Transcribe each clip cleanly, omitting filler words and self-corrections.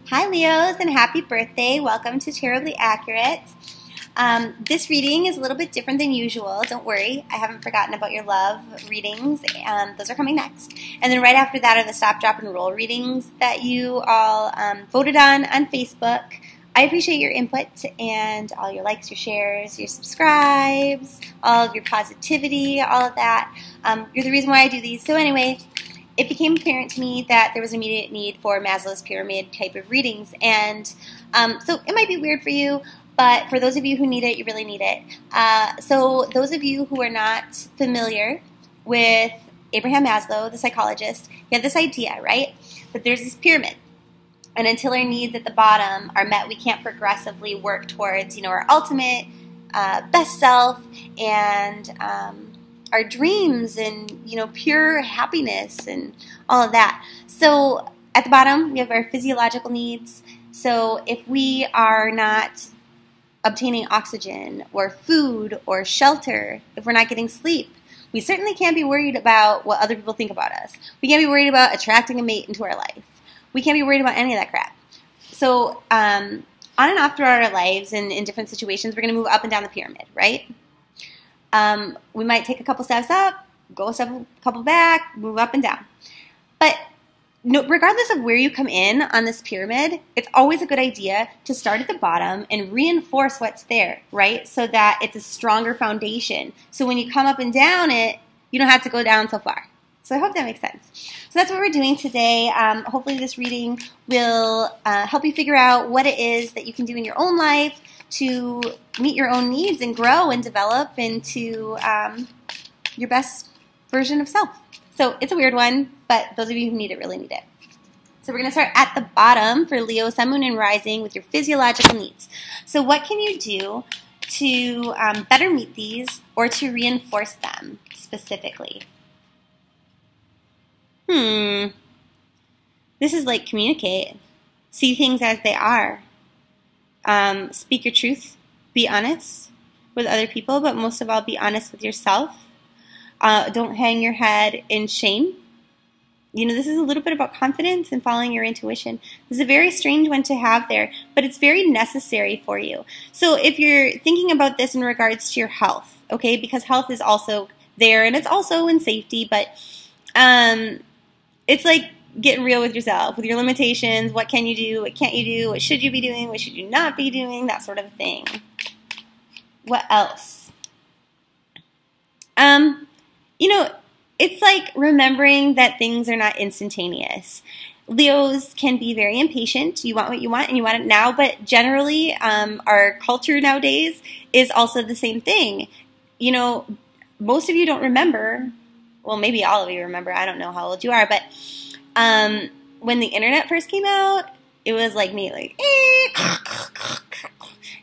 Hi Leos, and happy birthday. Welcome to Tarot-blee Accurate. This reading is a little bit different than usual. Don't worry, I haven't forgotten about your love readings. Those are coming next. And then right after that are the stop, drop, and roll readings that you all voted on Facebook. I appreciate your input and all your likes, your shares, your subscribes, all of your positivity, all of that. You're the reason why I do these. So anyway, it became apparent to me that there was an immediate need for Maslow's pyramid type of readings. And so it might be weird for you, but for those of you who need it, you really need it. So those of you who are not familiar with Abraham Maslow, the psychologist, you have this idea, right? That there's this pyramid. And until our needs at the bottom are met, we can't progressively work towards, our ultimate best self and our dreams and, pure happiness and all of that. So at the bottom, we have our physiological needs. So if we are not obtaining oxygen or food or shelter, if we're not getting sleep, we certainly can't be worried about what other people think about us. We can't be worried about attracting a mate into our life. We can't be worried about any of that crap. So on and off throughout our lives and in different situations, we're going to move up and down the pyramid, right? We might take a couple steps up, go a couple back, move up and down. But regardless of where you come in on this pyramid, it's always a good idea to start at the bottom and reinforce what's there, right? So that it's a stronger foundation. So when you come up and down it, you don't have to go down so far. So I hope that makes sense. So that's what we're doing today. Hopefully this reading will help you figure out what it is that you can do in your own life to meet your own needs and grow and develop into your best version of self. So it's a weird one, but those of you who need it really need it. So we're going to start at the bottom for Leo, Sun, Moon, and Rising with your physiological needs. So what can you do to better meet these or to reinforce them specifically? This is like communicate. See things as they are. Speak your truth. Be honest with other people, but most of all, be honest with yourself. Don't hang your head in shame. This is a little bit about confidence and following your intuition. This is a very strange one to have there, but it's very necessary for you. So if you're thinking about this in regards to your health, okay, because health is also there and it's also in safety, but it's like getting real with yourself, with your limitations. What can you do? What can't you do? What should you be doing? What should you not be doing? That sort of thing. What else? It's like remembering that things are not instantaneous. Leos can be very impatient. You want what you want and you want it now, but generally our culture nowadays is also the same thing. Most of you don't remember. Well, maybe all of you remember. I don't know how old you are, but when the internet first came out, it was like me, like,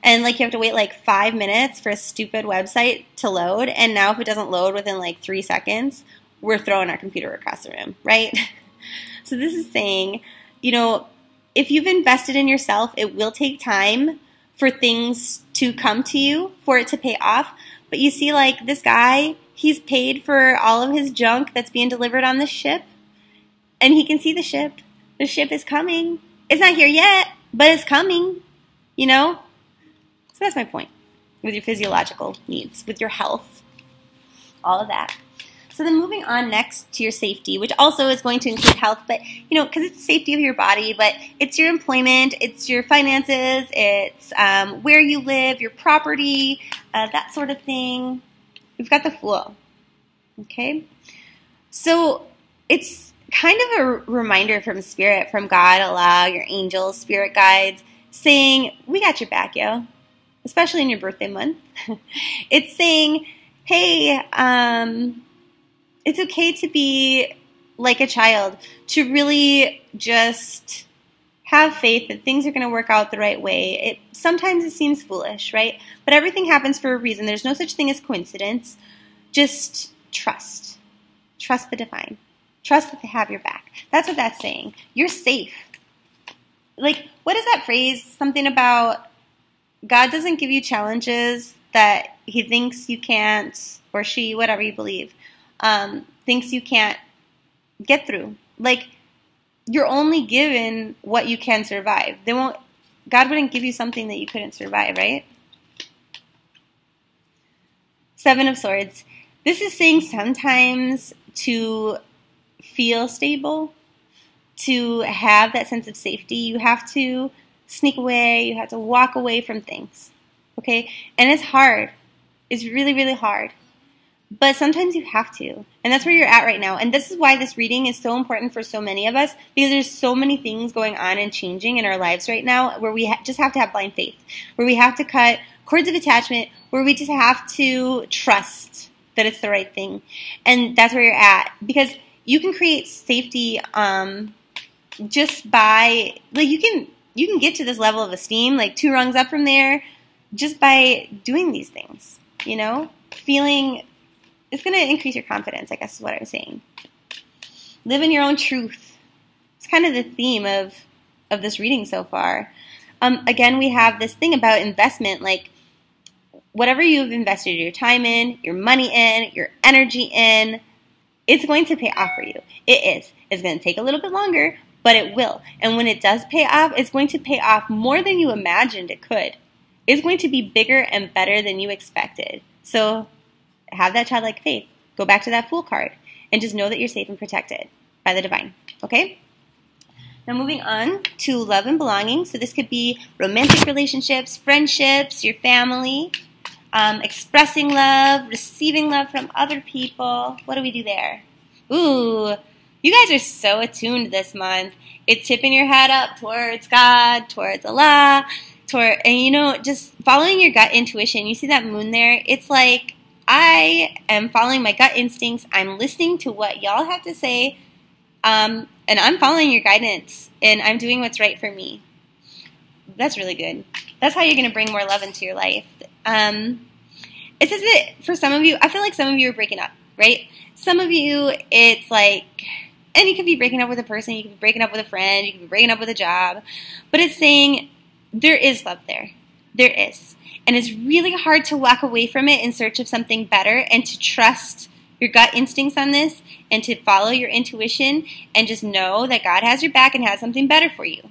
and like you have to wait like 5 minutes for a stupid website to load. And now if it doesn't load within like 3 seconds, we're throwing our computer across the room, right? So this is saying, if you've invested in yourself, it will take time for things to come to you, for it to pay off. But you see, like this guy, he's paid for all of his junk that's being delivered on the ship. And he can see the ship. The ship is coming. It's not here yet, but it's coming, So that's my point with your physiological needs, with your health, all of that. So then moving on next to your safety, which also is going to include health, but, because it's the safety of your body, but it's your employment, it's your finances, it's where you live, your property, that sort of thing. We've got the Fool, okay? So it's kind of a reminder from Spirit, from God, Allah, your angels, spirit guides, saying, we got your back, yo, especially in your birthday month. It's saying, hey, it's okay to be like a child, to really just have faith that things are going to work out the right way. Sometimes it seems foolish, right? But everything happens for a reason. There's no such thing as coincidence. Just trust. Trust the divine. Trust that they have your back. That's what that's saying. You're safe. Like, what is that phrase? Something about God doesn't give you challenges that he thinks you can't, or she, whatever you believe, thinks you can't get through. Like, you're only given what you can survive. God wouldn't give you something that you couldn't survive, right? Seven of Swords. This is saying sometimes to feel stable, to have that sense of safety, you have to sneak away, you have to walk away from things, okay? And it's hard. It's really, really hard. But sometimes you have to. And that's where you're at right now. And this is why this reading is so important for so many of us, because there's so many things going on and changing in our lives right now where we just have to have blind faith, where we have to cut cords of attachment, where we just have to trust that it's the right thing. And that's where you're at. Because you can create safety just by, like, you can get to this level of esteem, like 2 rungs up from there, just by doing these things, you know? Feeling, it's going to increase your confidence, I guess is what I was saying. Live in your own truth. It's kind of the theme of this reading so far. Again, we have this thing about investment, like whatever you've invested your time in, your money in, your energy in, it's going to pay off for you. It is. It's going to take a little bit longer, but it will. And when it does pay off, it's going to pay off more than you imagined it could. It's going to be bigger and better than you expected. So have that childlike faith. Go back to that Fool card and just know that you're safe and protected by the divine. Okay? Now moving on to love and belonging. So this could be romantic relationships, friendships, your family, expressing love, receiving love from other people. What do we do there? Ooh, you guys are so attuned this month. It's tipping your head up towards God, towards Allah, and you know, just following your gut intuition. You see that moon there? It's like, I am following my gut instincts. I'm listening to what y'all have to say, and I'm following your guidance, and I'm doing what's right for me. That's really good. That's how you're going to bring more love into your life. It says that for some of you, I feel like some of you are breaking up, right? Some of you, it's like, and you could be breaking up with a person, you could be breaking up with a friend, you could be breaking up with a job, but it's saying there is love there. There is. And it's really hard to walk away from it in search of something better and to trust your gut instincts on this and to follow your intuition and just know that God has your back and has something better for you.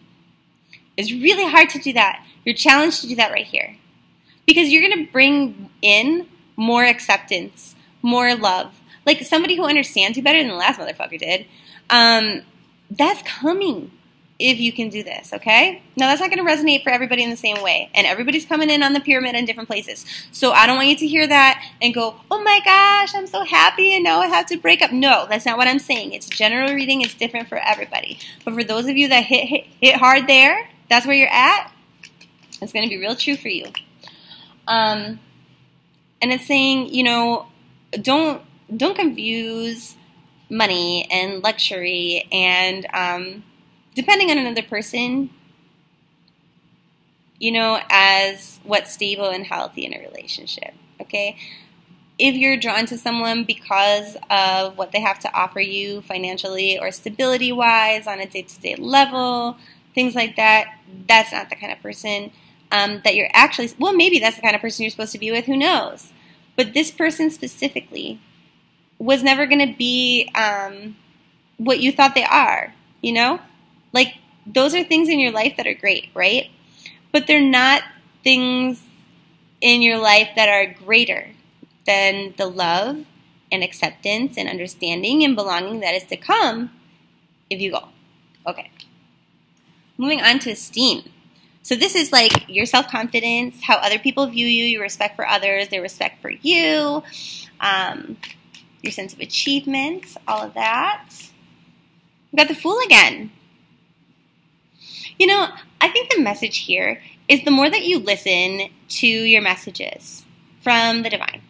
It's really hard to do that. You're challenged to do that right here. Because you're going to bring in more acceptance, more love. Like somebody who understands you better than the last motherfucker did. That's coming if you can do this, okay? Now, that's not going to resonate for everybody in the same way. And everybody's coming in on the pyramid in different places. So I don't want you to hear that and go, oh my gosh, I'm so happy and now I have to break up. No, that's not what I'm saying. It's general reading. It's different for everybody. But for those of you that hit hard there, that's where you're at, it's going to be real true for you. And it's saying, you know, don't confuse money and luxury and depending on another person, you know, as what's stable and healthy in a relationship, okay? If you're drawn to someone because of what they have to offer you financially or stability-wise on a day-to-day level, things like that, that's not the kind of person that you're actually, well, maybe that's the kind of person you're supposed to be with, who knows? But this person specifically was never going to be what you thought they are, you know? Like, those are things in your life that are great, right? But they're not things in your life that are greater than the love and acceptance and understanding and belonging that is to come if you go. Okay. Moving on to esteem. So this is like your self-confidence, how other people view you, your respect for others, their respect for you, your sense of achievement, all of that. We've got the Fool again. You know, I think the message here is the more that you listen to your messages from the divine,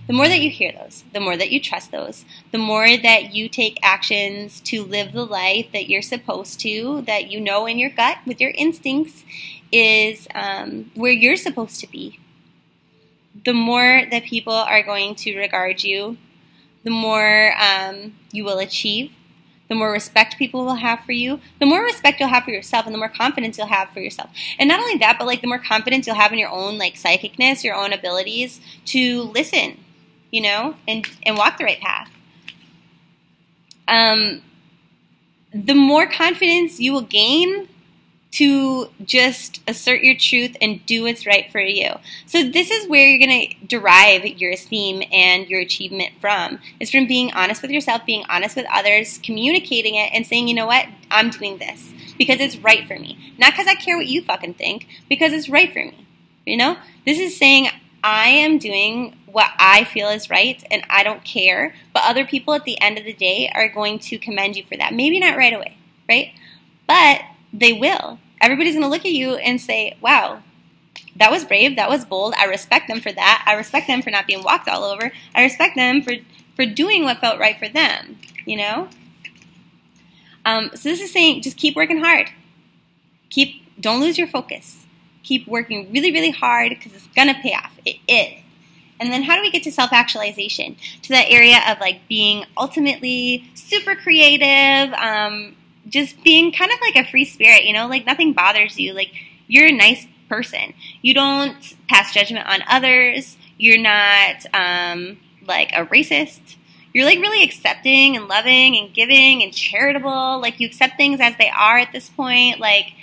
the more that you hear those, the more that you trust those, the more that you take actions to live the life that you're supposed to, that you know in your gut with your instincts is where you're supposed to be, the more that people are going to regard you, the more you will achieve, the more respect people will have for you, the more respect you'll have for yourself, and the more confidence you'll have for yourself. And not only that, but like the more confidence you'll have in your own like psychicness, your own abilities to listen, you know, and walk the right path. the more confidence you will gain to just assert your truth and do what's right for you. So this is where you're going to derive your esteem and your achievement from. It's from being honest with yourself, being honest with others, communicating it, and saying, you know what, I'm doing this because it's right for me. Not because I care what you fucking think, because it's right for me. You know? This is saying I am doing what I feel is right and I don't care, but other people at the end of the day are going to commend you for that. Maybe not right away, right? But they will. Everybody's going to look at you and say, wow, that was brave, that was bold. I respect them for that. I respect them for not being walked all over. I respect them for doing what felt right for them, you know? So this is saying just keep working hard. Don't lose your focus. Keep working really, really hard because it's going to pay off. It is. And then how do we get to self-actualization? To that area of like being ultimately super creative, just being kind of like a free spirit, you know, like nothing bothers you. Like you're a nice person. You don't pass judgment on others. You're not like a racist. You're like really accepting and loving and giving and charitable. Like you accept things as they are at this point. Like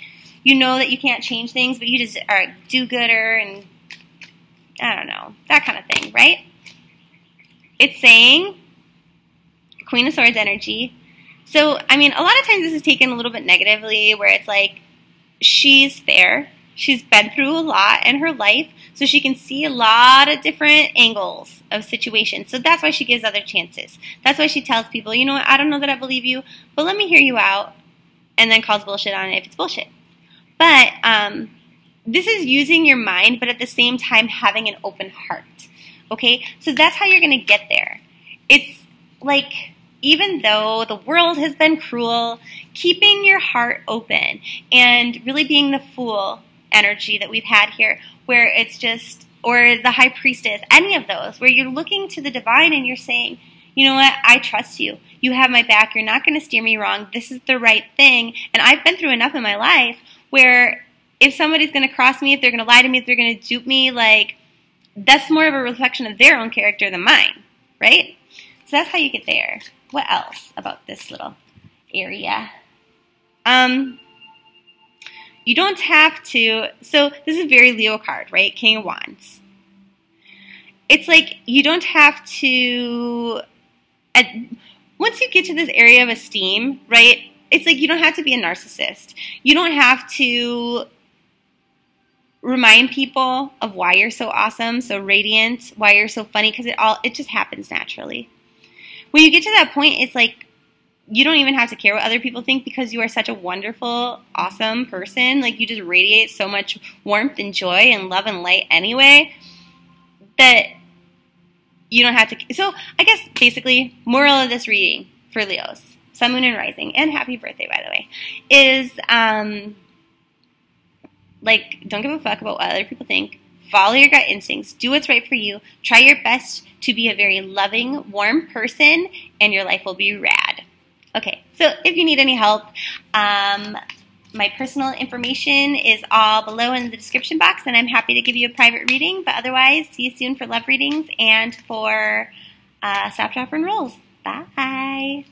you know that you can't change things, but you just are a do-gooder and I don't know, that kind of thing, right? It's saying Queen of Swords energy. So, I mean, a lot of times this is taken a little bit negatively where it's like she's fair. She's been through a lot in her life, so she can see a lot of different angles of situations. So that's why she gives other chances. That's why she tells people, you know what, I don't know that I believe you, but let me hear you out, and then calls bullshit on it if it's bullshit. But this is using your mind, but at the same time having an open heart. Okay? So that's how you're going to get there. It's like, even though the world has been cruel, keeping your heart open and really being the fool energy that we've had here, where it's just, or the high priestess, any of those, where you're looking to the divine and you're saying, you know what, I trust you. You have my back. You're not going to steer me wrong. This is the right thing. And I've been through enough in my life where if somebody's going to cross me, if they're going to lie to me, if they're going to dupe me, like, that's more of a reflection of their own character than mine, right? So that's how you get there. What else about this little area? You don't have to, so this is a very Leo card, right? King of Wands. It's like you don't have to, once you get to this area of esteem, right? It's like you don't have to be a narcissist. You don't have to remind people of why you're so awesome, so radiant, why you're so funny, because it just happens naturally. When you get to that point, it's like you don't even have to care what other people think because you are such a wonderful, awesome person. Like you just radiate so much warmth and joy and love and light anyway that you don't have to. So I guess basically, moral of this reading for Leos, Sun, Moon, and Rising, and happy birthday, by the way, is like, don't give a fuck about what other people think. Follow your gut instincts. Do what's right for you. Try your best to be a very loving, warm person, and your life will be rad. Okay, so if you need any help, my personal information is all below in the description box, and I'm happy to give you a private reading. But otherwise, see you soon for love readings and for Stop, Drop, and Rolls. Bye.